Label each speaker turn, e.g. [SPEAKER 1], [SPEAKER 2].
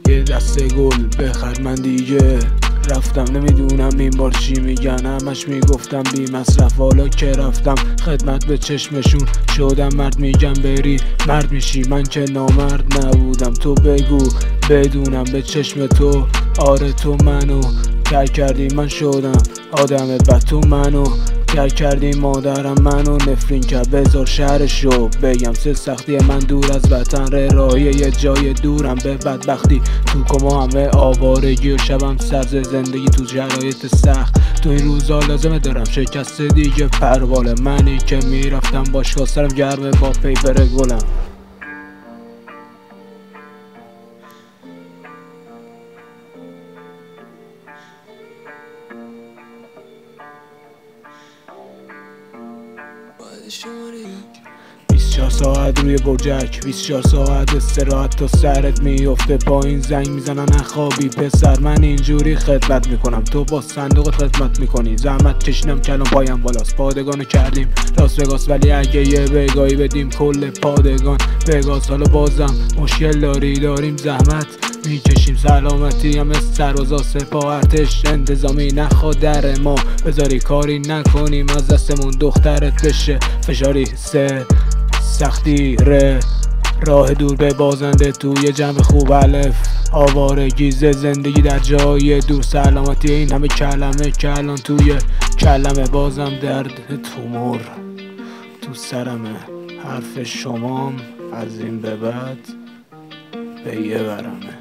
[SPEAKER 1] یه دسته گل بخر من دیگه رفتم، نمیدونم این بار چی میگن. همش میگفتم بی مصرف، حالا که رفتم خدمت به چشمشون شدم مرد. میگم بری مرد میشی، من که نامرد نبودم. تو بگو بدونم به چشم تو، آره تو منو ترک کردی من شدم آدم بد. تو منو ترک کردی، مادرم منو نفرین کرد. بذار شهرشو بگم، سه سختی من دور از وطن، راهی یه جای دورم به بدبختی. تو کما همه آوارگی و شبم سرز زندگی تو شرایط سخت. تو این روزا لازمه دارم شکست دیگه پروال منی که میرفتم باشگاه، سرم گرمه با پیپر گلم. بیست 24 ساعت روی برجک، 24 ساعت استراحت تا سرت میفته پایین. زنگ میزنن نخوابی پسر، من اینجوری خدمت میکنم، تو با صندوقت خدمت میکنی. زحمت کشیدم کلام پایم بالاست، پادگانو کردیم لاس وگاس، ولی اگه یه بگاهی بدیم کل پادگان وگاس. حالا بازم مشکل داریم زحمت میکشیم، سلامتی هم سربازا سپاه ارتش انتظامی نخواد در ما بذاری کاری نکنیم از دستمون دخترت بشه فشاری. سه سختی راه دور به بازنده توی جمع خوب الف آوارگی زندگی در جای دور. سلامتی این همه کلمه که الان توی کلمه، بازم درد تومور تو سرمه. حرف شمام از این به بعد به یه ورمه.